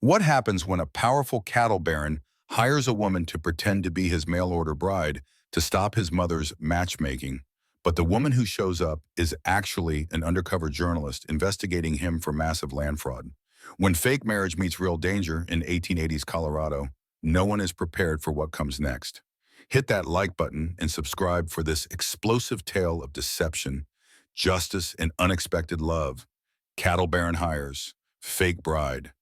What happens when a powerful cattle baron hires a woman to pretend to be his mail-order bride to stop his mother's matchmaking, but the woman who shows up is actually an undercover journalist investigating him for massive land fraud? When fake marriage meets real danger in 1880s Colorado, no one is prepared for what comes next. Hit that like button and subscribe for this explosive tale of deception, justice, and unexpected love. Cattle baron hires fake bride.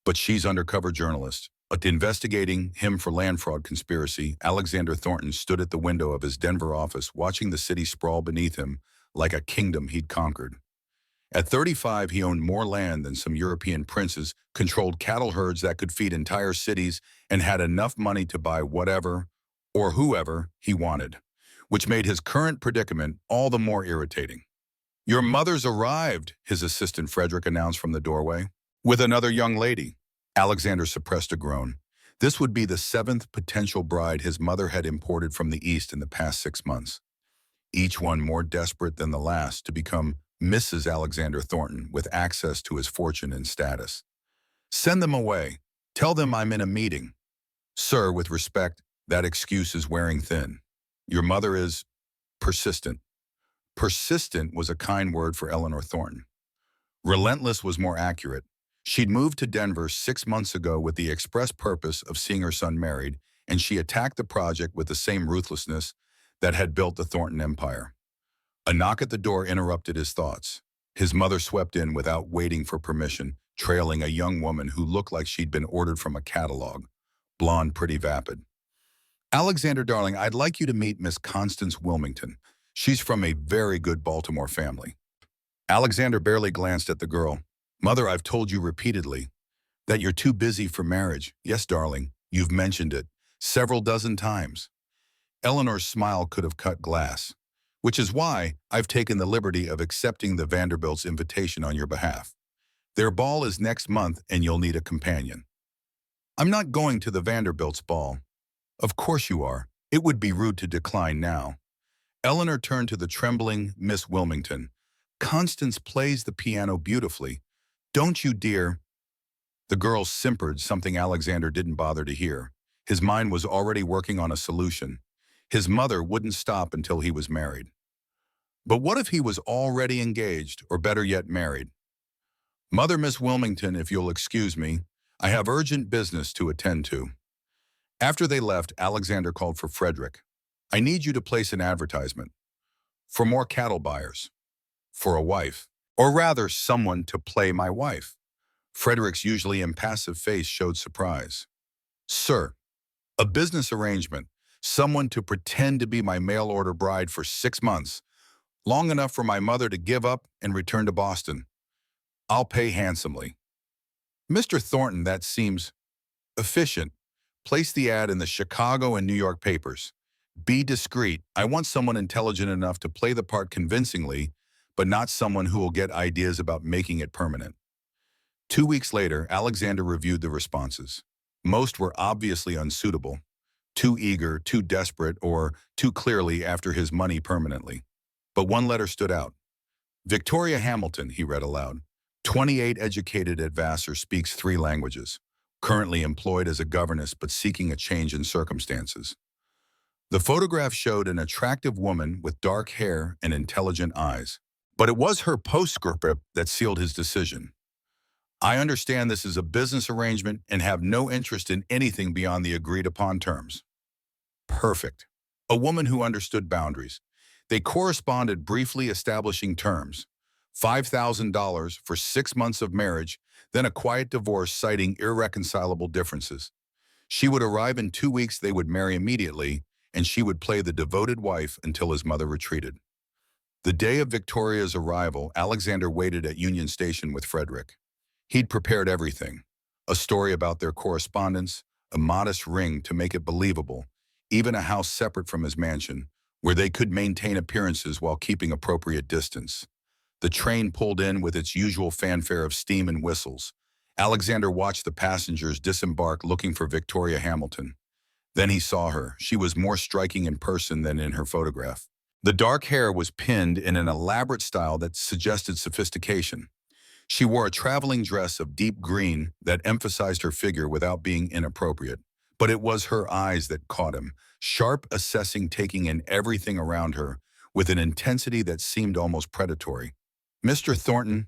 But she's undercover journalist. Investigating him for land fraud conspiracy, Alexander Thornton stood at the window of his Denver office watching the city sprawl beneath him like a kingdom he'd conquered. At 35, he owned more land than some European princes, controlled cattle herds that could feed entire cities, and had enough money to buy whatever or whoever he wanted, which made his current predicament all the more irritating. "Your mother's arrived," his assistant Frederick announced from the doorway. "With another young lady." Alexander suppressed a groan. This would be the seventh potential bride his mother had imported from the East in the past 6 months, each one more desperate than the last to become Mrs. Alexander Thornton with access to his fortune and status. "Send them away. Tell them I'm in a meeting." "Sir, with respect, that excuse is wearing thin. Your mother is persistent." Persistent was a kind word for Eleanor Thornton. Relentless was more accurate. She'd moved to Denver 6 months ago with the express purpose of seeing her son married, and she attacked the project with the same ruthlessness that had built the Thornton empire. A knock at the door interrupted his thoughts. His mother swept in without waiting for permission, trailing a young woman who looked like she'd been ordered from a catalog, blonde, pretty vapid. "Alexander, darling, I'd like you to meet Miss Constance Wilmington. She's from a very good Baltimore family." Alexander barely glanced at the girl. "Mother, I've told you repeatedly that you're too busy for marriage." "Yes, darling, you've mentioned it several dozen times." Eleanor's smile could have cut glass. "Which is why I've taken the liberty of accepting the Vanderbilts' invitation on your behalf. Their ball is next month and you'll need a companion." "I'm not going to the Vanderbilts' ball." "Of course you are. It would be rude to decline now." Eleanor turned to the trembling Miss Wilmington. "Constance plays the piano beautifully. Don't you, dear?" The girl simpered, something Alexander didn't bother to hear. His mind was already working on a solution. His mother wouldn't stop until he was married. But what if he was already engaged, or better yet, married? "Mother, Miss Wilmington, if you'll excuse me, I have urgent business to attend to." After they left, Alexander called for Frederick. "I need you to place an advertisement. For more cattle buyers. For a wife. Or rather, someone to play my wife." Frederick's usually impassive face showed surprise. "Sir, a business arrangement. Someone to pretend to be my mail-order bride for 6 months. Long enough for my mother to give up and return to Boston. I'll pay handsomely." "Mr. Thornton, that seems efficient. Place the ad in the Chicago and New York papers. Be discreet. I want someone intelligent enough to play the part convincingly, but not someone who will get ideas about making it permanent." 2 weeks later, Alexander reviewed the responses. Most were obviously unsuitable, too eager, too desperate, or too clearly after his money permanently. But one letter stood out. "Victoria Hamilton," he read aloud. 28, educated at Vassar, speaks 3 languages. Currently employed as a governess but seeking a change in circumstances. The photograph showed an attractive woman with dark hair and intelligent eyes. But it was her postscript that sealed his decision. "I understand this is a business arrangement and have no interest in anything beyond the agreed-upon terms." Perfect. A woman who understood boundaries. They corresponded, briefly establishing terms. $5,000 for 6 months of marriage, then a quiet divorce citing irreconcilable differences. She would arrive in 2 weeks, they would marry immediately, and she would play the devoted wife until his mother retreated. The day of Victoria's arrival, Alexander waited at Union Station with Frederick. He'd prepared everything. A story about their correspondence, a modest ring to make it believable, even a house separate from his mansion, where they could maintain appearances while keeping appropriate distance. The train pulled in with its usual fanfare of steam and whistles. Alexander watched the passengers disembark looking for Victoria Hamilton. Then he saw her. She was more striking in person than in her photograph. The dark hair was pinned in an elaborate style that suggested sophistication. She wore a traveling dress of deep green that emphasized her figure without being inappropriate. But it was her eyes that caught him, sharp, assessing, taking in everything around her with an intensity that seemed almost predatory. Mr. Thornton,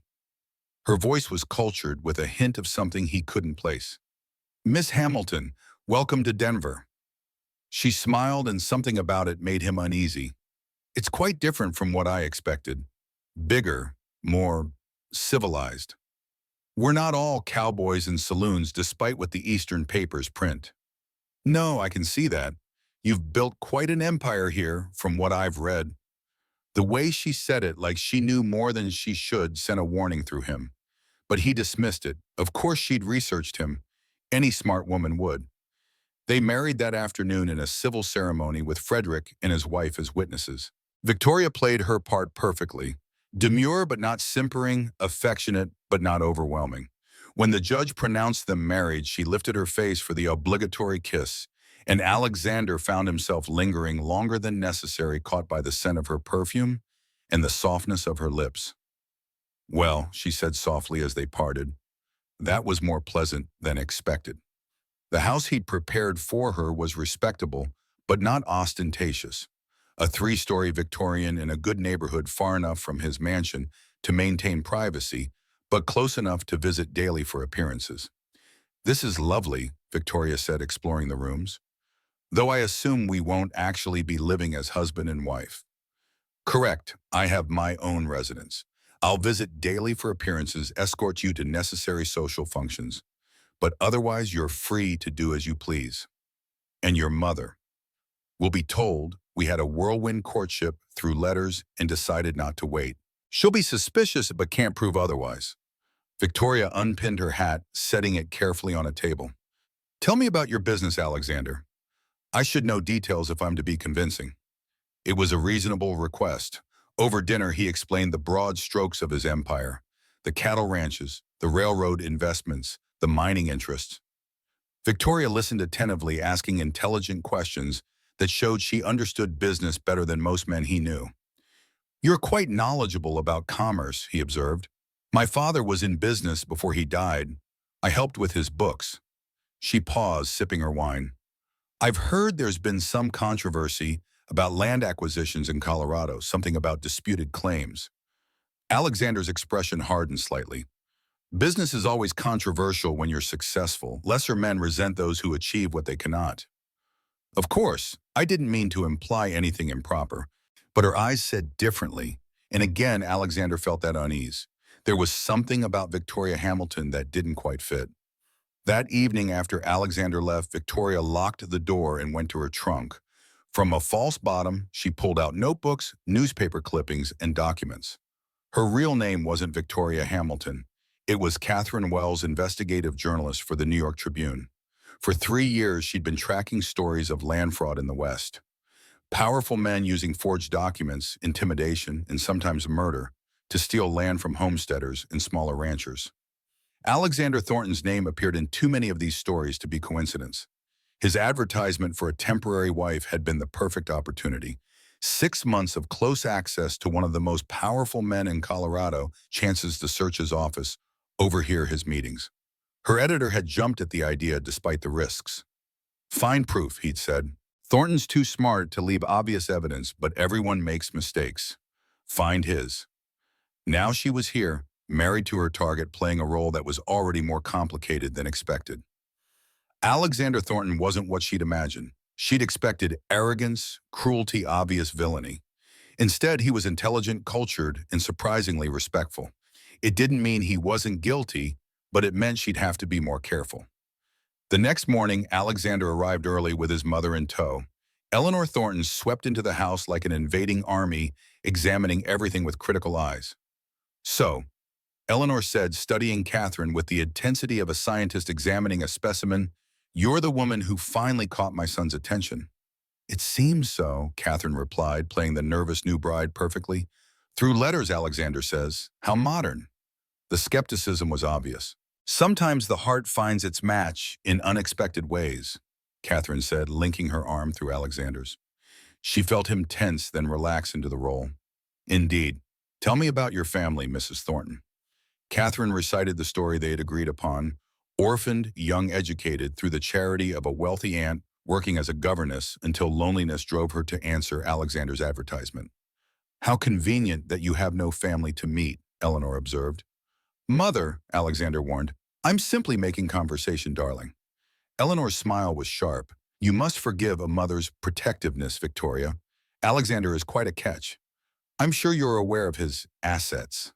her voice was cultured with a hint of something he couldn't place. Miss Hamilton, welcome to Denver. She smiled, and something about it made him uneasy. It's quite different from what I expected. Bigger, more civilized. We're not all cowboys in saloons despite what the Eastern papers print. No, I can see that. You've built quite an empire here, from what I've read. The way she said it, like she knew more than she should, sent a warning through him. But he dismissed it. Of course she'd researched him. Any smart woman would. They married that afternoon in a civil ceremony with Frederick and his wife as witnesses. Victoria played her part perfectly. Demure but not simpering, affectionate but not overwhelming. When the judge pronounced them married, she lifted her face for the obligatory kiss, and Alexander found himself lingering longer than necessary, caught by the scent of her perfume and the softness of her lips. Well, she said softly as they parted, that was more pleasant than expected. The house he'd prepared for her was respectable, but not ostentatious. A three-story Victorian in a good neighborhood, far enough from his mansion to maintain privacy, but close enough to visit daily for appearances. This is lovely, Victoria said, exploring the rooms. Though I assume we won't actually be living as husband and wife. Correct, I have my own residence. I'll visit daily for appearances, escort you to necessary social functions. But otherwise you're free to do as you please. And your mother will be told we had a whirlwind courtship through letters and decided not to wait. She'll be suspicious but can't prove otherwise. Victoria unpinned her hat, setting it carefully on a table. Tell me about your business, Alexander. I should know details if I'm to be convincing. It was a reasonable request. Over dinner, he explained the broad strokes of his empire, the cattle ranches, the railroad investments, the mining interests. Victoria listened attentively, asking intelligent questions that showed she understood business better than most men he knew. You're quite knowledgeable about commerce, he observed. My father was in business before he died. I helped with his books. She paused, sipping her wine. I've heard there's been some controversy about land acquisitions in Colorado, something about disputed claims. Alexander's expression hardened slightly. Business is always controversial when you're successful. Lesser men resent those who achieve what they cannot. Of course, I didn't mean to imply anything improper, but her eyes said differently, and again Alexander felt that unease. There was something about Victoria Hamilton that didn't quite fit. That evening after Alexander left, Victoria locked the door and went to her trunk. From a false bottom, she pulled out notebooks, newspaper clippings, and documents. Her real name wasn't Victoria Hamilton. It was Catherine Wells, investigative journalist for the New York Tribune. For 3 years, she'd been tracking stories of land fraud in the West. Powerful men using forged documents, intimidation, and sometimes murder to steal land from homesteaders and smaller ranchers. Alexander Thornton's name appeared in too many of these stories to be coincidence. His advertisement for a temporary wife had been the perfect opportunity. 6 months of close access to one of the most powerful men in Colorado, chances to search his office, overhear his meetings. Her editor had jumped at the idea despite the risks. Find proof, he'd said. Thornton's too smart to leave obvious evidence, but everyone makes mistakes. Find his. Now she was here, married to her target, playing a role that was already more complicated than expected. Alexander Thornton wasn't what she'd imagined. She'd expected arrogance, cruelty, obvious villainy. Instead, he was intelligent, cultured, and surprisingly respectful. It didn't mean he wasn't guilty, but it meant she'd have to be more careful. The next morning, Alexander arrived early with his mother in tow. Eleanor Thornton swept into the house like an invading army, examining everything with critical eyes. So, Eleanor said, studying Catherine with the intensity of a scientist examining a specimen, "You're the woman who finally caught my son's attention." "It seems so," Catherine replied, playing the nervous new bride perfectly. "Through letters," Alexander says. "How modern." The skepticism was obvious. "Sometimes the heart finds its match in unexpected ways," Catherine said, linking her arm through Alexander's. She felt him tense, then relax into the role. "Indeed. Tell me about your family, Mrs. Thornton." Catherine recited the story they had agreed upon, orphaned, young educated through the charity of a wealthy aunt working as a governess until loneliness drove her to answer Alexander's advertisement. How convenient that you have no family to meet, Eleanor observed. Mother, Alexander warned, I'm simply making conversation, darling. Eleanor's smile was sharp. You must forgive a mother's protectiveness, Victoria. Alexander is quite a catch. I'm sure you're aware of his assets.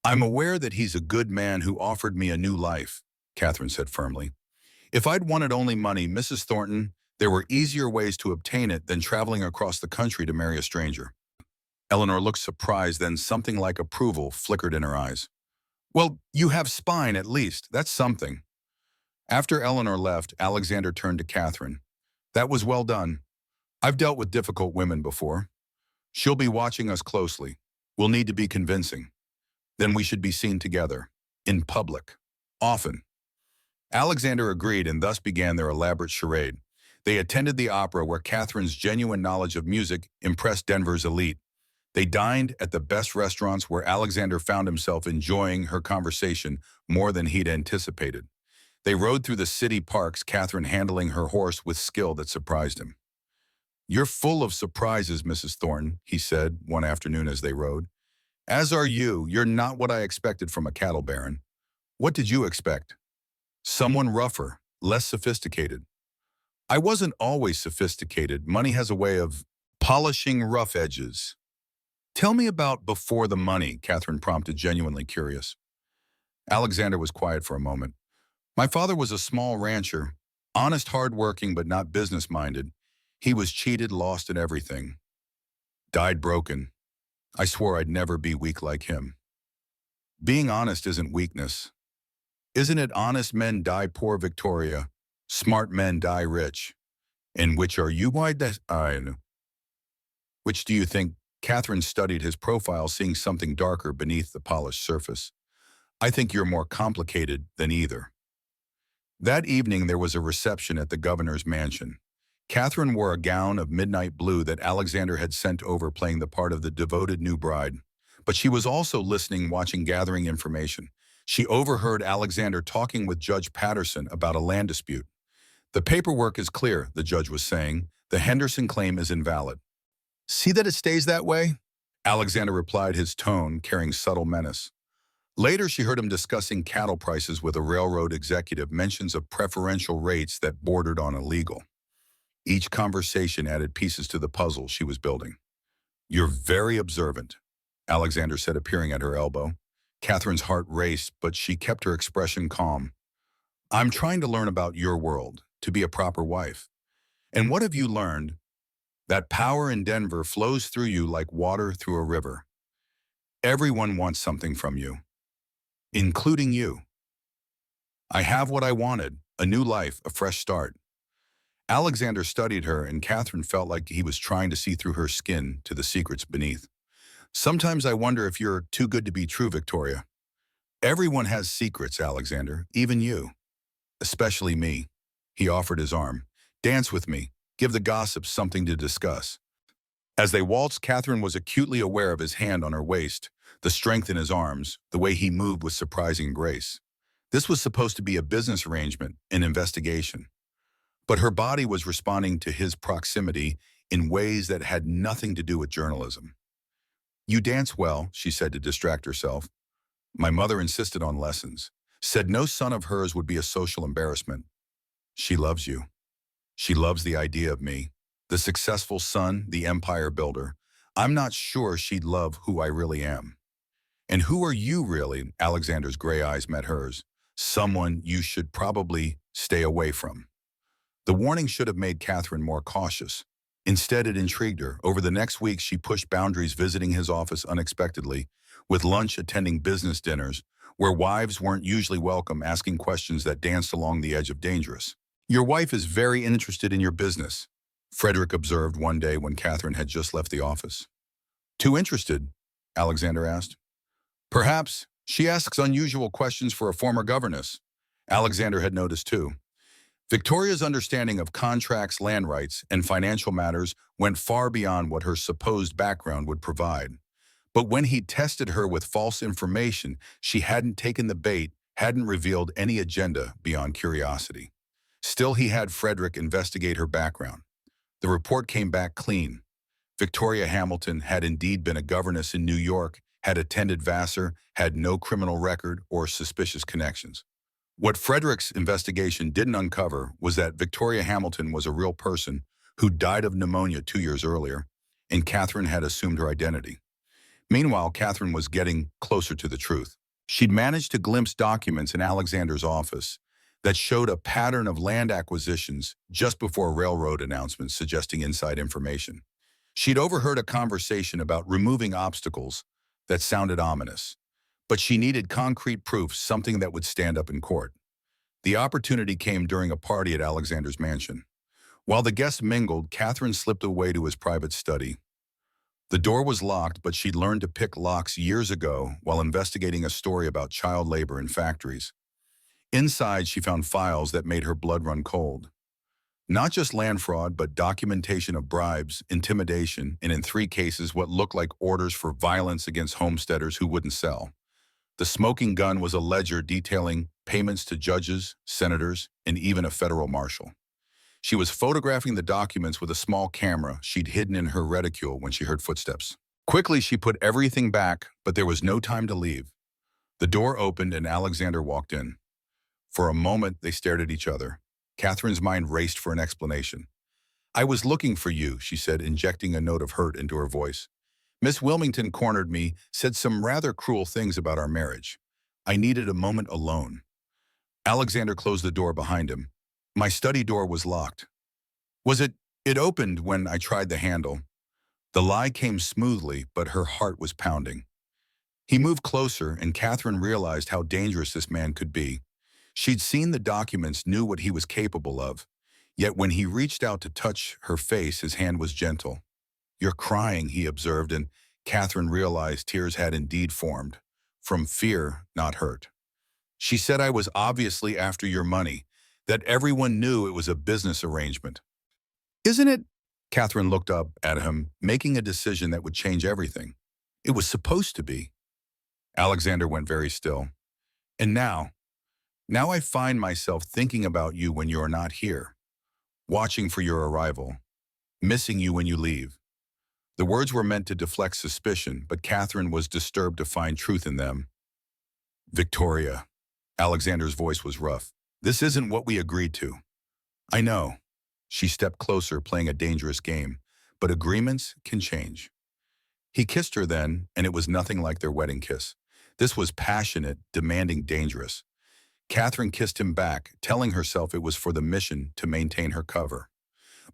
I'm aware that he's a good man who offered me a new life, Catherine said firmly. If I'd wanted only money, Mrs. Thornton, there were easier ways to obtain it than traveling across the country to marry a stranger. Eleanor looked surprised, then something like approval flickered in her eyes. Well, you have spine at least. That's something. After Eleanor left, Alexander turned to Catherine. That was well done. I've dealt with difficult women before. She'll be watching us closely. We'll need to be convincing. Then we should be seen together. In public. Often. Alexander agreed, and thus began their elaborate charade. They attended the opera, where Catherine's genuine knowledge of music impressed Denver's elite. They dined at the best restaurants, where Alexander found himself enjoying her conversation more than he'd anticipated. They rode through the city parks, Catherine handling her horse with skill that surprised him. You're full of surprises, Mrs. Thornton, he said one afternoon as they rode. As are you. You're not what I expected from a cattle baron. What did you expect? Someone rougher, less sophisticated. I wasn't always sophisticated. Money has a way of polishing rough edges. Tell me about before the money, Catherine prompted, genuinely curious. Alexander was quiet for a moment. My father was a small rancher, honest, hard-working, but not business-minded. He was cheated, lost in everything. Died broken. I swore I'd never be weak like him. Being honest isn't weakness. Isn't it honest men die poor, Victoria? Smart men die rich. And which are you? Why does I know. Which do you think? Catherine studied his profile, seeing something darker beneath the polished surface. I think you're more complicated than either. That evening there was a reception at the governor's mansion. Catherine wore a gown of midnight blue that Alexander had sent over, playing the part of the devoted new bride. But she was also listening, watching, gathering information. She overheard Alexander talking with Judge Patterson about a land dispute. The paperwork is clear, the judge was saying. The Henderson claim is invalid. See that it stays that way? Alexander replied, his tone carrying subtle menace. Later, she heard him discussing cattle prices with a railroad executive, mentions of preferential rates that bordered on illegal. Each conversation added pieces to the puzzle she was building. You're very observant, Alexander said, appearing at her elbow. Catherine's heart raced, but she kept her expression calm. I'm trying to learn about your world, to be a proper wife. And what have you learned? That power in Denver flows through you like water through a river. Everyone wants something from you, including you. I have what I wanted, a new life, a fresh start. Alexander studied her, and Catherine felt like he was trying to see through her skin to the secrets beneath. Sometimes I wonder if you're too good to be true, Victoria. Everyone has secrets, Alexander, even you. Especially me. He offered his arm. Dance with me. Give the gossips something to discuss. As they waltzed, Catherine was acutely aware of his hand on her waist, the strength in his arms, the way he moved with surprising grace. This was supposed to be a business arrangement, an investigation. But her body was responding to his proximity in ways that had nothing to do with journalism. You dance well, she said to distract herself. My mother insisted on lessons, said no son of hers would be a social embarrassment. She loves you. She loves the idea of me, the successful son, the empire builder. I'm not sure she'd love who I really am. And who are you really? Alexander's gray eyes met hers. Someone you should probably stay away from. The warning should have made Catherine more cautious. Instead, it intrigued her. Over the next week, she pushed boundaries, visiting his office unexpectedly, with lunch, attending business dinners, where wives weren't usually welcome, asking questions that danced along the edge of dangerous. Your wife is very interested in your business, Frederick observed one day when Catherine had just left the office. Too interested? Alexander asked. Perhaps. She asks unusual questions for a former governess. Alexander had noticed too. Victoria's understanding of contracts, land rights, and financial matters went far beyond what her supposed background would provide. But when he tested her with false information, she hadn't taken the bait, hadn't revealed any agenda beyond curiosity. Still, he had Frederick investigate her background. The report came back clean. Victoria Hamilton had indeed been a governess in New York, had attended Vassar, had no criminal record or suspicious connections. What Frederick's investigation didn't uncover was that Victoria Hamilton was a real person who died of pneumonia 2 years earlier, and Catherine had assumed her identity. Meanwhile, Catherine was getting closer to the truth. She'd managed to glimpse documents in Alexander's office that showed a pattern of land acquisitions just before railroad announcements suggesting inside information. She'd overheard a conversation about removing obstacles that sounded ominous, but she needed concrete proof, something that would stand up in court. The opportunity came during a party at Alexander's mansion. While the guests mingled, Catherine slipped away to his private study. The door was locked, but she'd learned to pick locks years ago while investigating a story about child labor in factories. Inside, she found files that made her blood run cold. Not just land fraud, but documentation of bribes, intimidation, and in 3 cases, what looked like orders for violence against homesteaders who wouldn't sell. The smoking gun was a ledger detailing payments to judges, senators, and even a federal marshal. She was photographing the documents with a small camera she'd hidden in her reticule when she heard footsteps. Quickly, she put everything back, but there was no time to leave. The door opened and Alexander walked in. For a moment, they stared at each other. Catherine's mind raced for an explanation. "I was looking for you," she said, injecting a note of hurt into her voice. "Miss Wilmington cornered me, said some rather cruel things about our marriage. I needed a moment alone." Alexander closed the door behind him. "My study door was locked." "Was it? It opened when I tried the handle." The lie came smoothly, but her heart was pounding. He moved closer, and Catherine realized how dangerous this man could be. She'd seen the documents, knew what he was capable of. Yet when he reached out to touch her face, his hand was gentle. "You're crying," he observed, and Catherine realized tears had indeed formed. From fear, not hurt. "She said I was obviously after your money, that everyone knew it was a business arrangement." "Isn't it?" Catherine looked up at him, making a decision that would change everything. "It was supposed to be." Alexander went very still. "And now I find myself thinking about you when you are not here, watching for your arrival, missing you when you leave." The words were meant to deflect suspicion, but Catherine was disturbed to find truth in them. "Victoria," Alexander's voice was rough, "this isn't what we agreed to." "I know." She stepped closer, playing a dangerous game, but agreements can change. He kissed her then, and it was nothing like their wedding kiss. This was passionate, demanding, dangerous. Catherine kissed him back, telling herself it was for the mission to maintain her cover.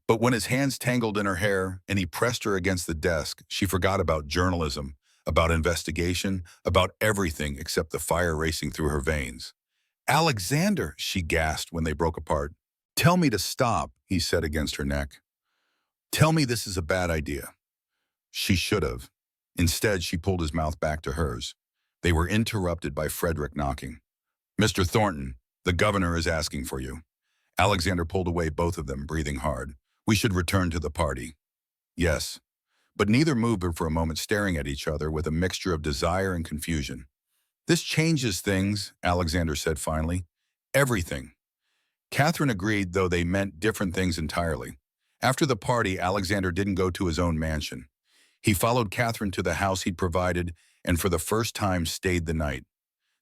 But when his hands tangled in her hair and he pressed her against the desk, she forgot about journalism, about investigation, about everything except the fire racing through her veins. "Alexander," she gasped when they broke apart. "Tell me to stop," he said against her neck. "Tell me this is a bad idea." She should have. Instead, she pulled his mouth back to hers. They were interrupted by Frederick knocking. "Mr. Thornton, the governor is asking for you." Alexander pulled away, both of them breathing hard. "We should return to the party." "Yes." But neither moved for a moment, staring at each other with a mixture of desire and confusion. "This changes things," Alexander said finally. "Everything." Catherine agreed, though they meant different things entirely. After the party, Alexander didn't go to his own mansion. He followed Catherine to the house he'd provided and for the first time stayed the night.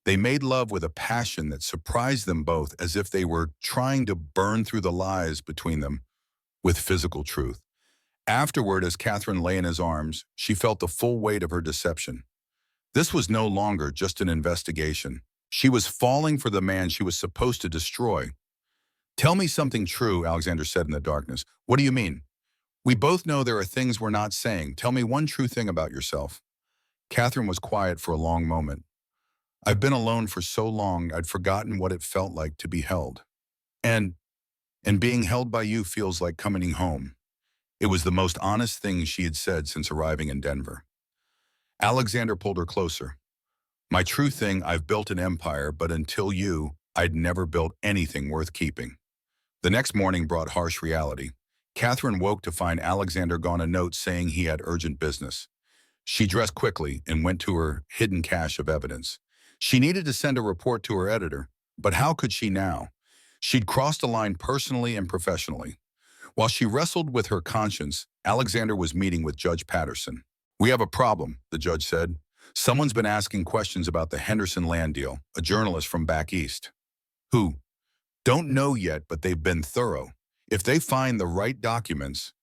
They made love with a passion that surprised them both, as if they were trying to burn through the lies between them with physical truth. Afterward, as Catherine lay in his arms, she felt the full weight of her deception. This was no longer just an investigation. She was falling for the man she was supposed to destroy. "Tell me something true," Alexander said in the darkness. "What do you mean?" "We both know there are things we're not saying. Tell me one true thing about yourself." Catherine was quiet for a long moment. "I've been alone for so long, I'd forgotten what it felt like to be held. And being held by you feels like coming home." It was the most honest thing she had said since arriving in Denver. Alexander pulled her closer. "My true thing, I've built an empire, but until you, I'd never built anything worth keeping." The next morning brought harsh reality. Catherine woke to find Alexander gone, a note saying he had urgent business. She dressed quickly and went to her hidden cache of evidence. She needed to send a report to her editor, but how could she now? She'd crossed a line personally and professionally. While she wrestled with her conscience, Alexander was meeting with Judge Patterson. "We have a problem," the judge said. "Someone's been asking questions about the Henderson land deal, a journalist from back east." "Who?" "Don't know yet, but they've been thorough. If they find the right documents—"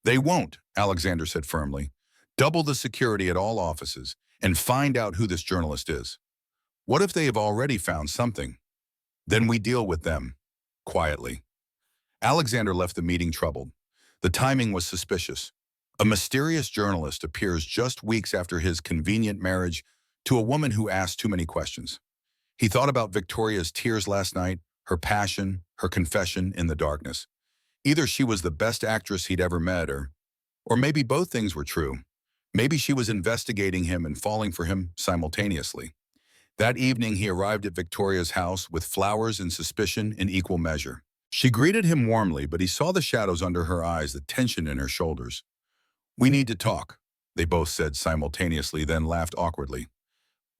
"They won't," Alexander said firmly. "Double the security at all offices and find out who this journalist is. What if they have already found something? Then we deal with them." Quietly. Alexander left the meeting troubled. The timing was suspicious. A mysterious journalist appears just weeks after his convenient marriage to a woman who asked too many questions. He thought about Victoria's tears last night, her passion, her confession in the darkness. Either she was the best actress he'd ever met, or maybe both things were true. Maybe she was investigating him and falling for him simultaneously. That evening, he arrived at Victoria's house with flowers and suspicion in equal measure. She greeted him warmly, but he saw the shadows under her eyes, the tension in her shoulders. "We need to talk," they both said simultaneously, then laughed awkwardly.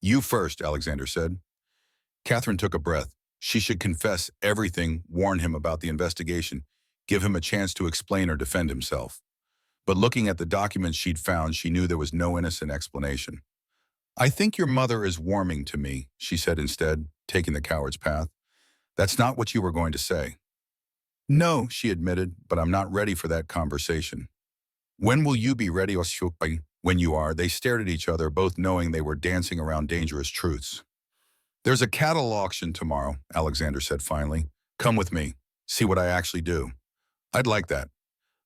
"You first," Alexander said. Catherine took a breath. She should confess everything, warn him about the investigation, give him a chance to explain or defend himself. But looking at the documents she'd found, she knew there was no innocent explanation. "I think your mother is warming to me," she said instead, taking the coward's path. "That's not what you were going to say." "No," she admitted, "but I'm not ready for that conversation." "When will you be ready?" "When you are." They stared at each other, both knowing they were dancing around dangerous truths. "There's a cattle auction tomorrow," Alexander said finally. "Come with me. See what I actually do." "I'd like that."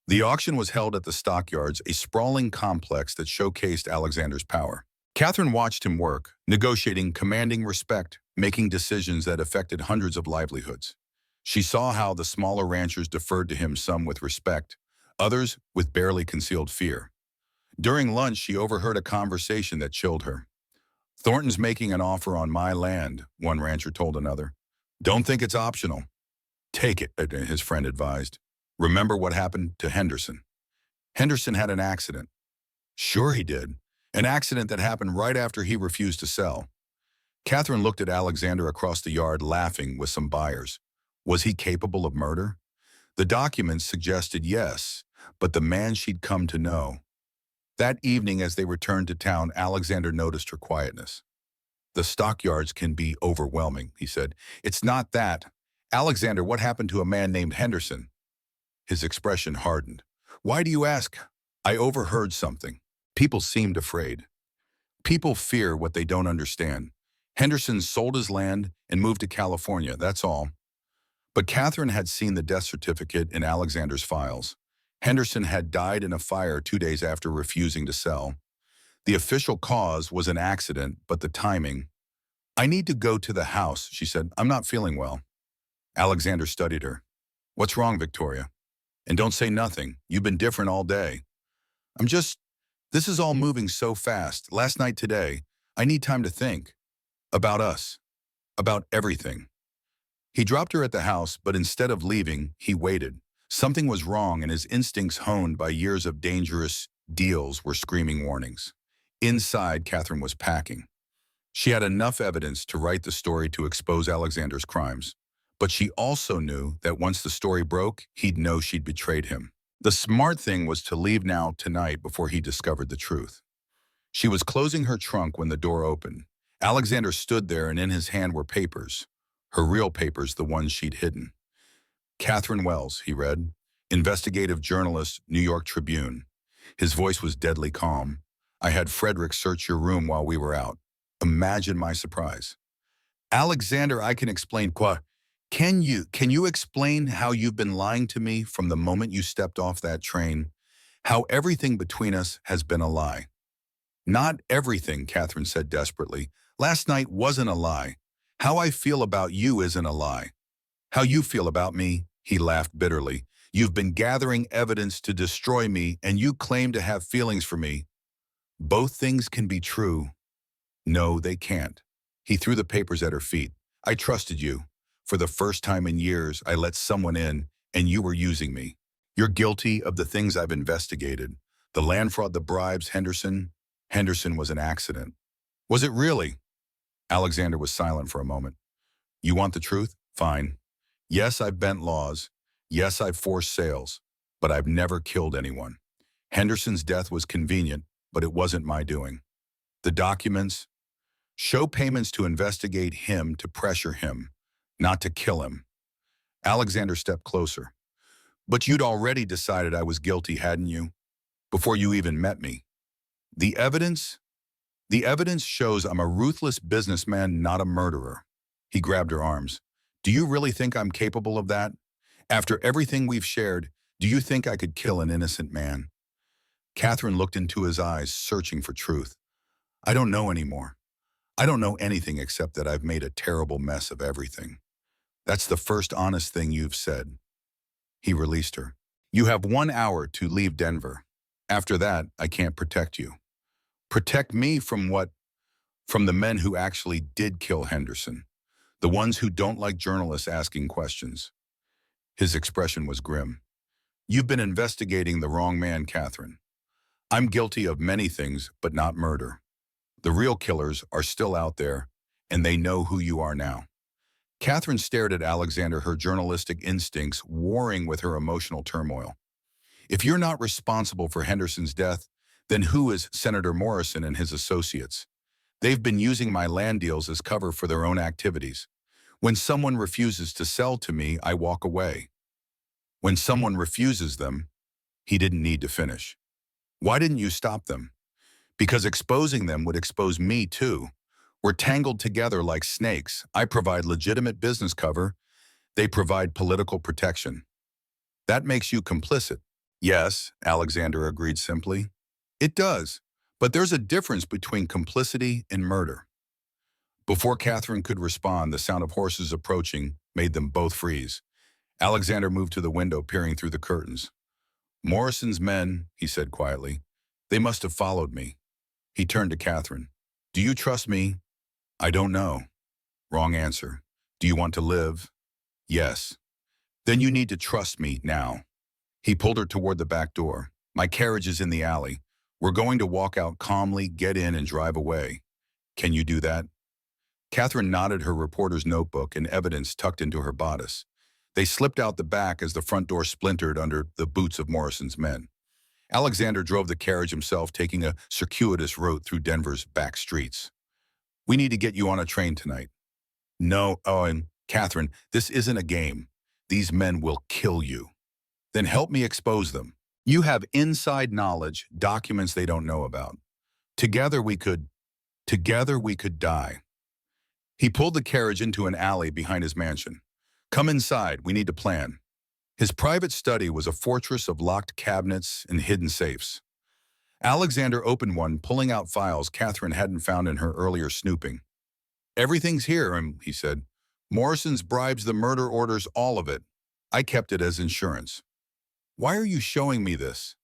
The auction was held at the stockyards, a sprawling complex that showcased Alexander's power. Catherine watched him work, negotiating, commanding respect, making decisions that affected hundreds of livelihoods. She saw how the smaller ranchers deferred to him, some with respect, others with barely concealed fear. During lunch, she overheard a conversation that chilled her. "Thornton's making an offer on my land," one rancher told another. "Don't think it's optional." "Take it," his friend advised. "Remember what happened to Henderson." "Henderson had an accident." "Sure he did. An accident that happened right after he refused to sell." Catherine looked at Alexander across the yard, laughing with some buyers. Was he capable of murder? The documents suggested yes, but the man she'd come to know. That evening, as they returned to town, Alexander noticed her quietness. "The stockyards can be overwhelming," he said. "It's not that. Alexander, what happened to a man named Henderson?" His expression hardened. "Why do you ask?" "I overheard something. People seemed afraid. People fear what they don't understand. Henderson sold his land and moved to California, that's all." But Catherine had seen the death certificate in Alexander's files. Henderson had died in a fire 2 days after refusing to sell. The official cause was an accident, but the timing. "I need to go to the house," she said. "I'm not feeling well." Alexander studied her. "What's wrong, Victoria? And don't say nothing. You've been different all day." This is all moving so fast. Last night, today, I need time to think. About us. About everything." He dropped her at the house, but instead of leaving, he waited. Something was wrong, and his instincts, honed by years of dangerous deals, were screaming warnings. Inside, Catherine was packing. She had enough evidence to write the story to expose Alexander's crimes. But she also knew that once the story broke, he'd know she'd betrayed him. The smart thing was to leave now, tonight, before he discovered the truth. She was closing her trunk when the door opened. Alexander stood there, and in his hand were papers. Her real papers, the ones she'd hidden. "Catherine Wells," he read. "Investigative journalist, New York Tribune." His voice was deadly calm. "I had Frederick search your room while we were out. Imagine my surprise." "Alexander, I can explain." Can you explain how you've been lying to me from the moment you stepped off that train? How everything between us has been a lie?" "Not everything," Catherine said desperately. "Last night wasn't a lie. How I feel about you isn't a lie." "How you feel about me?" He laughed bitterly. "You've been gathering evidence to destroy me, and you claim to have feelings for me. Both things can be true." "No, they can't." He threw the papers at her feet. "I trusted you. For the first time in years, I let someone in, and you were using me. You're guilty of the things I've investigated. The land fraud, the bribes, Henderson. Henderson was an accident. Was it really? Alexander was silent for a moment. You want the truth? Fine. Yes, I've bent laws. Yes, I've forced sales. But I've never killed anyone. Henderson's death was convenient, but it wasn't my doing. The documents show payments to investigate him to pressure him, not to kill him. Alexander stepped closer. But you'd already decided I was guilty, hadn't you? Before you even met me. The evidence? The evidence shows I'm a ruthless businessman, not a murderer. He grabbed her arms. Do you really think I'm capable of that? After everything we've shared, do you think I could kill an innocent man? Catherine looked into his eyes, searching for truth. I don't know anymore. I don't know anything except that I've made a terrible mess of everything. That's the first honest thing you've said. He released her. You have 1 hour to leave Denver. After that, I can't protect you. Protect me from what? From the men who actually did kill Henderson. The ones who don't like journalists asking questions. His expression was grim. You've been investigating the wrong man, Catherine. I'm guilty of many things, but not murder. The real killers are still out there, and they know who you are now. Catherine stared at Alexander, her journalistic instincts warring with her emotional turmoil. If you're not responsible for Henderson's death, then who is Senator Morrison and his associates? They've been using my land deals as cover for their own activities. When someone refuses to sell to me, I walk away. When someone refuses them, he didn't need to finish. Why didn't you stop them? Because exposing them would expose me too. We're tangled together like snakes. I provide legitimate business cover. They provide political protection. That makes you complicit. Yes, Alexander agreed simply. It does. But there's a difference between complicity and murder. Before Catherine could respond, the sound of horses approaching made them both freeze. Alexander moved to the window, peering through the curtains. Morrison's men, he said quietly. They must have followed me. He turned to Catherine. Do you trust me? I don't know. Wrong answer. Do you want to live? Yes. Then you need to trust me now. He pulled her toward the back door. My carriage is in the alley. We're going to walk out calmly, get in, and drive away. Can you do that? Catherine nodded, her reporter's notebook and evidence tucked into her bodice. They slipped out the back as the front door splintered under the boots of Morrison's men. Alexander drove the carriage himself, taking a circuitous route through Denver's back streets. We need to get you on a train tonight. No, and Catherine, this isn't a game. These men will kill you. Then help me expose them. You have inside knowledge, documents they don't know about. Together we could die. He pulled the carriage into an alley behind his mansion. Come inside, we need to plan. His private study was a fortress of locked cabinets and hidden safes. Alexander opened one, pulling out files Catherine hadn't found in her earlier snooping. Everything's here, he said. Morrison's bribes, the murder orders, all of it. I kept it as insurance. Why are you showing me this?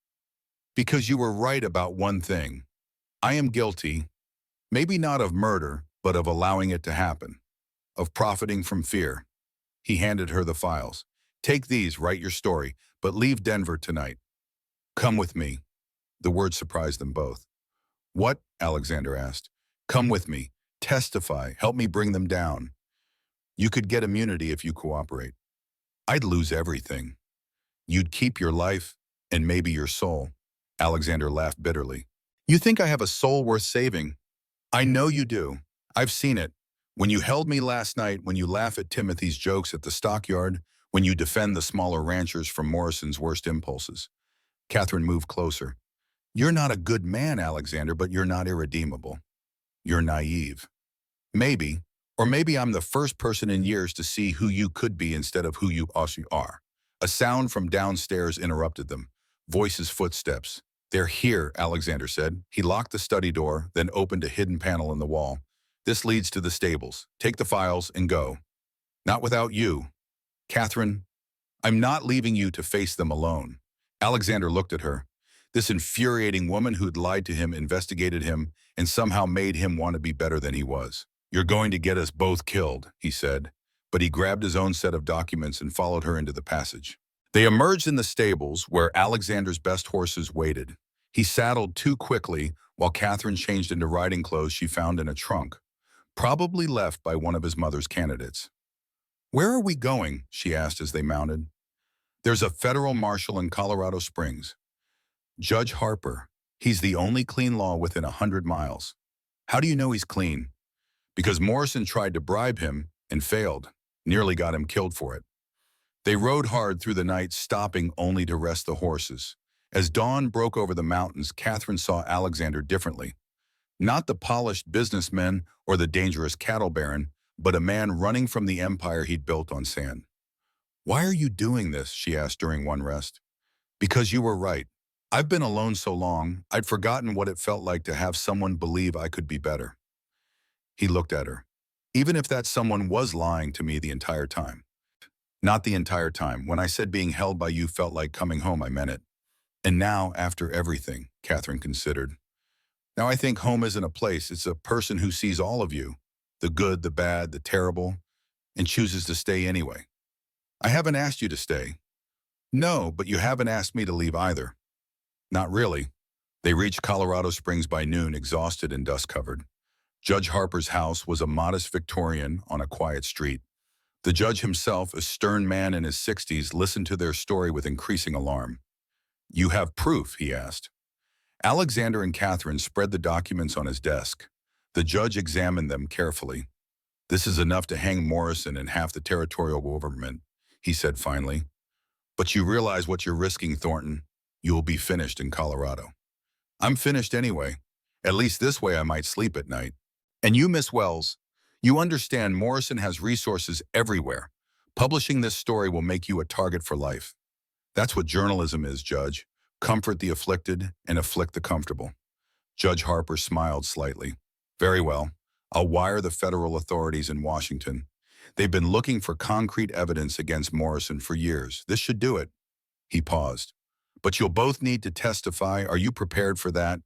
Because you were right about one thing. I am guilty, maybe not of murder, but of allowing it to happen, of profiting from fear. He handed her the files. Take these, write your story, but leave Denver tonight. Come with me. The word surprised them both. What? Alexander asked. Come with me. Testify. Help me bring them down. You could get immunity if you cooperate. I'd lose everything. You'd keep your life and maybe your soul. Alexander laughed bitterly. You think I have a soul worth saving? I know you do. I've seen it. When you held me last night, when you laugh at Timothy's jokes at the stockyard, when you defend the smaller ranchers from Morrison's worst impulses. Catherine moved closer. You're not a good man, Alexander, but you're not irredeemable. You're naive. Maybe, or maybe I'm the first person in years to see who you could be instead of who you actually are. A sound from downstairs interrupted them. Voices, footsteps. They're here, Alexander said. He locked the study door, then opened a hidden panel in the wall. This leads to the stables. Take the files and go. Not without you. Catherine, I'm not leaving you to face them alone. Alexander looked at her. This infuriating woman who'd lied to him, investigated him, and somehow made him want to be better than he was. You're going to get us both killed, he said, but he grabbed his own set of documents and followed her into the passage. They emerged in the stables where Alexander's best horses waited. He saddled too quickly, while Catherine changed into riding clothes she found in a trunk, probably left by one of his mother's candidates. "Where are we going?" she asked as they mounted. "There's a federal marshal in Colorado Springs. Judge Harper. He's the only clean law within 100 miles. How do you know he's clean?" "Because Morrison tried to bribe him and failed. Nearly got him killed for it." They rode hard through the night, stopping only to rest the horses. As dawn broke over the mountains, Catherine saw Alexander differently. Not the polished businessman or the dangerous cattle baron, but a man running from the empire he'd built on sand. "Why are you doing this?" she asked during one rest. "Because you were right. I've been alone so long, I'd forgotten what it felt like to have someone believe I could be better." He looked at her. "Even if that someone was lying to me the entire time." "Not the entire time. When I said being held by you felt like coming home, I meant it." "And now, after everything," Catherine considered. "Now I think home isn't a place, it's a person who sees all of you, the good, the bad, the terrible, and chooses to stay anyway." "I haven't asked you to stay." "No, but you haven't asked me to leave either." "Not really." They reached Colorado Springs by noon, exhausted and dust-covered. Judge Harper's house was a modest Victorian on a quiet street. The judge himself, a stern man in his 60s, listened to their story with increasing alarm. "You have proof?" he asked. Alexander and Catherine spread the documents on his desk. The judge examined them carefully. "This is enough to hang Morrison and half the territorial government," he said finally. "But you realize what you're risking, Thornton. You will be finished in Colorado." "I'm finished anyway. At least this way I might sleep at night." "And you, Miss Wells, you understand Morrison has resources everywhere. Publishing this story will make you a target for life." "That's what journalism is, Judge. Comfort the afflicted and afflict the comfortable." Judge Harper smiled slightly. "Very well. I'll wire the federal authorities in Washington. They've been looking for concrete evidence against Morrison for years. This should do it." He paused. "But you'll both need to testify. Are you prepared for that?"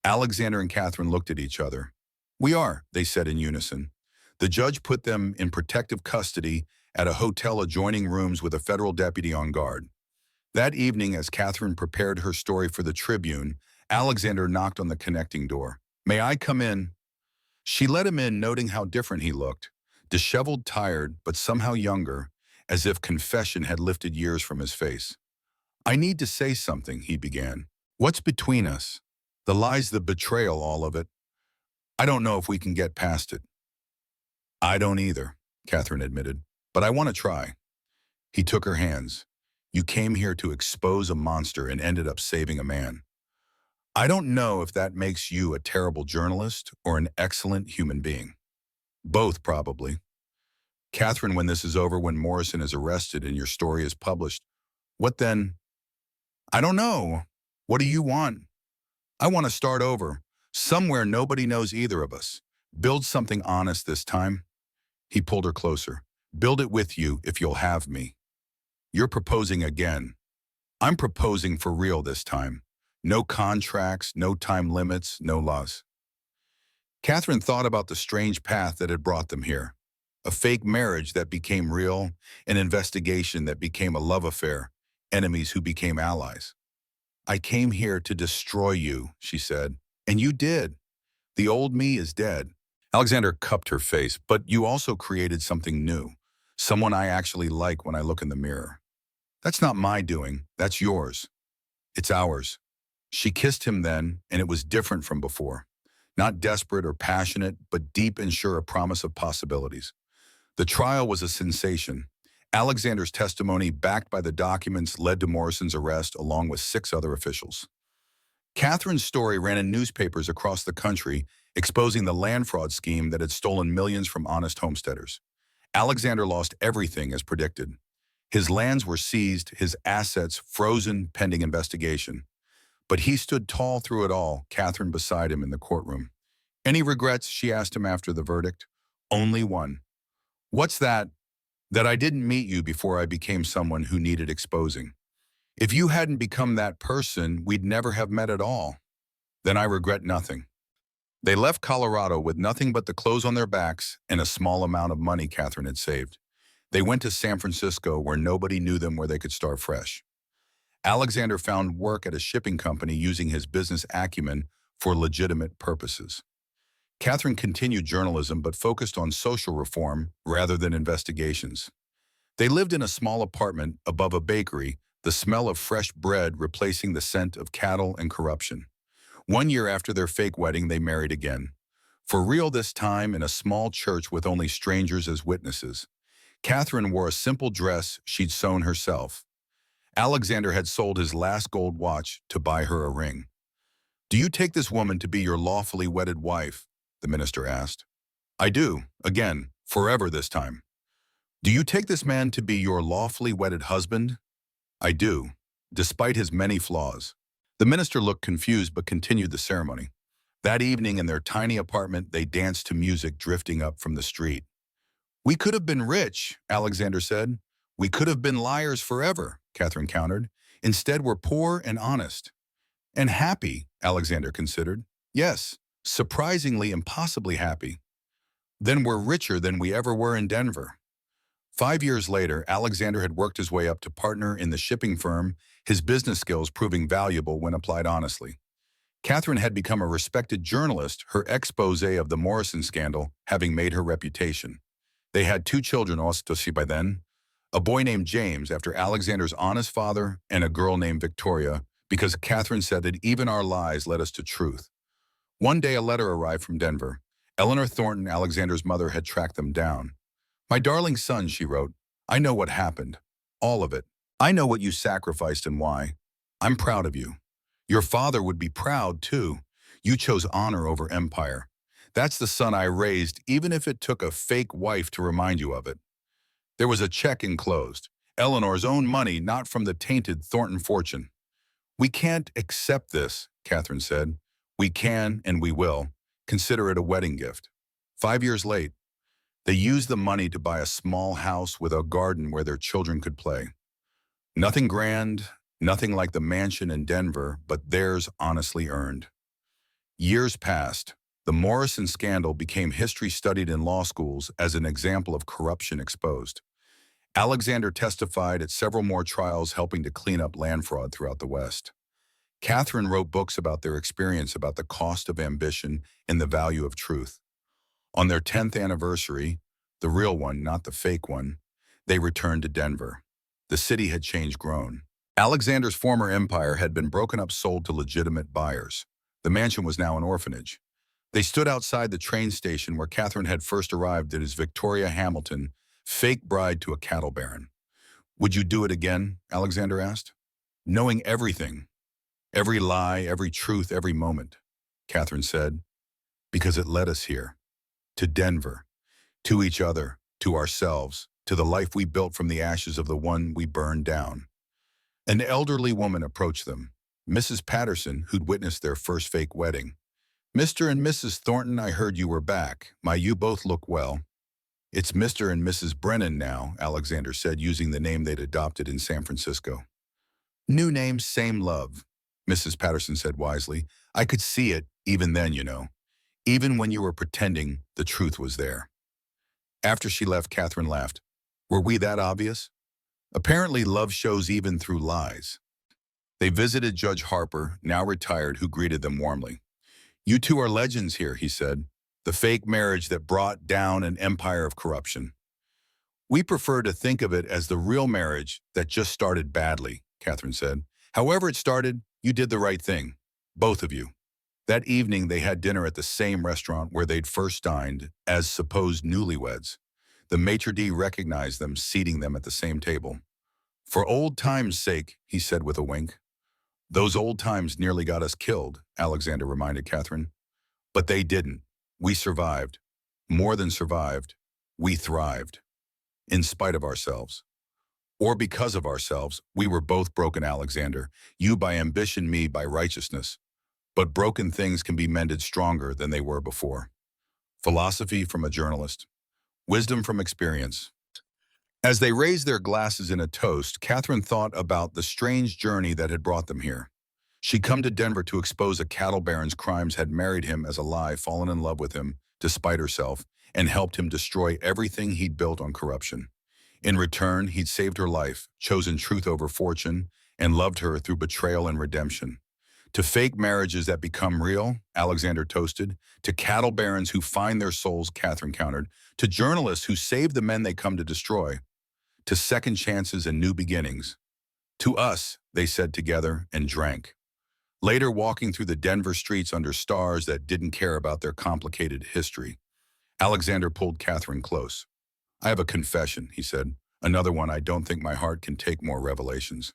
Alexander and Catherine looked at each other. "We are," they said in unison. The judge put them in protective custody at a hotel adjoining rooms with a federal deputy on guard. That evening, as Catherine prepared her story for the Tribune, Alexander knocked on the connecting door. "May I come in?" She let him in, noting how different he looked. Disheveled, tired, but somehow younger, as if confession had lifted years from his face. "I need to say something," he began. "What's between us? The lies, the betrayal, all of it. I don't know if we can get past it." "I don't either," Catherine admitted, "but I want to try." He took her hands. "You came here to expose a monster and ended up saving a man. I don't know if that makes you a terrible journalist or an excellent human being. Both, probably." "Catherine, when this is over, when Morrison is arrested and your story is published, what then?" "I don't know. What do you want?" "I want to start over. Somewhere nobody knows either of us. Build something honest this time." He pulled her closer. "Build it with you if you'll have me." "You're proposing again." "I'm proposing for real this time. No contracts, no time limits, no laws." Catherine thought about the strange path that had brought them here. A fake marriage that became real, an investigation that became a love affair, enemies who became allies. "I came here to destroy you," she said. "And you did. The old me is dead." Alexander cupped her face. "But you also created something new. Someone I actually like when I look in the mirror." "That's not my doing. That's yours." "It's ours." She kissed him then, and it was different from before. Not desperate or passionate, but deep and sure, a promise of possibilities. The trial was a sensation. Alexander's testimony, backed by the documents, led to Morrison's arrest along with 6 other officials. Catherine's story ran in newspapers across the country, exposing the land fraud scheme that had stolen millions from honest homesteaders. Alexander lost everything as predicted. His lands were seized, his assets frozen pending investigation. But he stood tall through it all, Catherine beside him in the courtroom. "Any regrets?" she asked him after the verdict. "Only one." "What's that?" "That I didn't meet you before I became someone who needed exposing. If you hadn't become that person, we'd never have met at all." "Then I regret nothing." They left Colorado with nothing but the clothes on their backs and a small amount of money Catherine had saved. They went to San Francisco, where nobody knew them, where they could start fresh. Alexander found work at a shipping company using his business acumen for legitimate purposes. Catherine continued journalism but focused on social reform rather than investigations. They lived in a small apartment above a bakery, the smell of fresh bread replacing the scent of cattle and corruption. 1 year after their fake wedding, they married again. For real this time in a small church with only strangers as witnesses. Catherine wore a simple dress she'd sewn herself. Alexander had sold his last gold watch to buy her a ring. "Do you take this woman to be your lawfully wedded wife?" the minister asked. "I do, again, forever this time." "Do you take this man to be your lawfully wedded husband?" "I do, despite his many flaws." The minister looked confused but continued the ceremony. That evening in their tiny apartment, they danced to music drifting up from the street. "We could have been rich," Alexander said. "We could have been liars forever," Catherine countered. "Instead, we're poor and honest." "And happy," Alexander considered. "Yes, surprisingly impossibly happy." "Then we're richer than we ever were in Denver." 5 years later, Alexander had worked his way up to partner in the shipping firm, his business skills proving valuable when applied honestly. Catherine had become a respected journalist, her expose of the Morrison scandal having made her reputation. They had 2 children also by then, a boy named James after Alexander's honest father and a girl named Victoria, because Catherine said that even our lies led us to truth. One day a letter arrived from Denver. Eleanor Thornton, Alexander's mother, had tracked them down. "My darling son," she wrote, "I know what happened. All of it. I know what you sacrificed and why. I'm proud of you. Your father would be proud, too. You chose honor over empire. That's the son I raised, even if it took a fake wife to remind you of it." There was a check enclosed. Eleanor's own money, not from the tainted Thornton fortune. "We can't accept this," Catherine said. "We can, and we will. Consider it a wedding gift." 5 years late, they used the money to buy a small house with a garden where their children could play. Nothing grand, nothing like the mansion in Denver, but theirs honestly earned. Years passed. The Morrison scandal became history studied in law schools as an example of corruption exposed. Alexander testified at several more trials helping to clean up land fraud throughout the West. Catherine wrote books about their experience about the cost of ambition and the value of truth. On their 10th anniversary, the real one, not the fake one, they returned to Denver. The city had changed grown. Alexander's former empire had been broken up, sold to legitimate buyers. The mansion was now an orphanage. They stood outside the train station where Catherine had first arrived as Victoria Hamilton, fake bride to a cattle baron. "Would you do it again?" Alexander asked. "Knowing everything, every lie, every truth, every moment," Catherine said, "because it led us here, to Denver, to each other, to ourselves, to the life we built from the ashes of the one we burned down." An elderly woman approached them, Mrs. Patterson, who'd witnessed their first fake wedding. "Mr. and Mrs. Thornton, I heard you were back. You both look well." "It's Mr. and Mrs. Brennan now," Alexander said, using the name they'd adopted in San Francisco. "New name, same love," Mrs. Patterson said wisely. "I could see it, even then, you know. Even when you were pretending, the truth was there." After she left, Catherine laughed. "Were we that obvious? Apparently love shows even through lies." They visited Judge Harper, now retired, who greeted them warmly. "You two are legends here," he said. "The fake marriage that brought down an empire of corruption." "We prefer to think of it as the real marriage that just started badly," Catherine said. "However it started, you did the right thing. Both of you." That evening, they had dinner at the same restaurant where they'd first dined as supposed newlyweds. The maitre d' recognized them, seating them at the same table. "For old times' sake," he said with a wink. "Those old times nearly got us killed," Alexander reminded Catherine. "But they didn't. We survived. More than survived. We thrived. In spite of ourselves. Or because of ourselves. We were both broken, Alexander. You by ambition, me by righteousness. But broken things can be mended stronger than they were before." Philosophy from a journalist. Wisdom from experience. As they raised their glasses in a toast, Catherine thought about the strange journey that had brought them here. She'd come to Denver to expose a cattle baron's crimes, had married him as a lie, fallen in love with him, despite herself, and helped him destroy everything he'd built on corruption. In return, he'd saved her life, chosen truth over fortune, and loved her through betrayal and redemption. To fake marriages that become real, Alexander toasted. To cattle barons who find their souls, Catherine countered. To journalists who save the men they come to destroy. To second chances and new beginnings. To us, they said together and drank. Later, walking through the Denver streets under stars that didn't care about their complicated history, Alexander pulled Catherine close. I have a confession, he said. Another one I don't think my heart can take more revelations.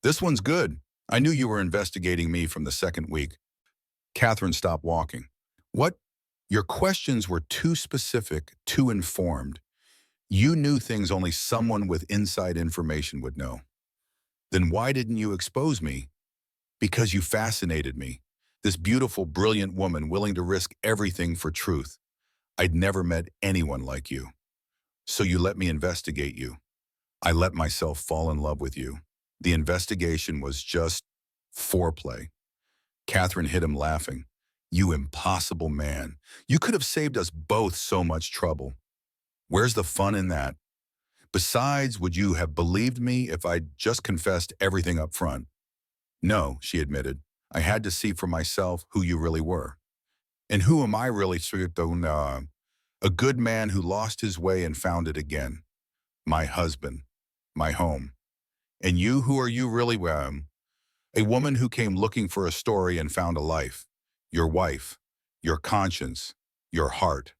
This one's good. I knew you were investigating me from the second week. Catherine stopped walking. What? Your questions were too specific, too informed. You knew things only someone with inside information would know. Then why didn't you expose me? Because you fascinated me. This beautiful, brilliant woman willing to risk everything for truth. I'd never met anyone like you. So you let me investigate you. I let myself fall in love with you. The investigation was just foreplay. Catherine hit him laughing. You impossible man. You could have saved us both so much trouble. Where's the fun in that? Besides, would you have believed me if I'd just confessed everything up front? No, she admitted. I had to see for myself who you really were. And who am I really, a good man who lost his way and found it again. My husband. My home. And you, who are you really? A woman who came looking for a story and found a life. Your wife. Your conscience. Your heart.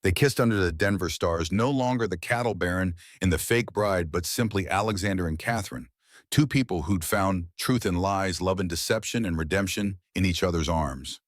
They kissed under the Denver stars, no longer the cattle baron and the fake bride, but simply Alexander and Catherine, two people who'd found truth and lies, love and deception and redemption in each other's arms.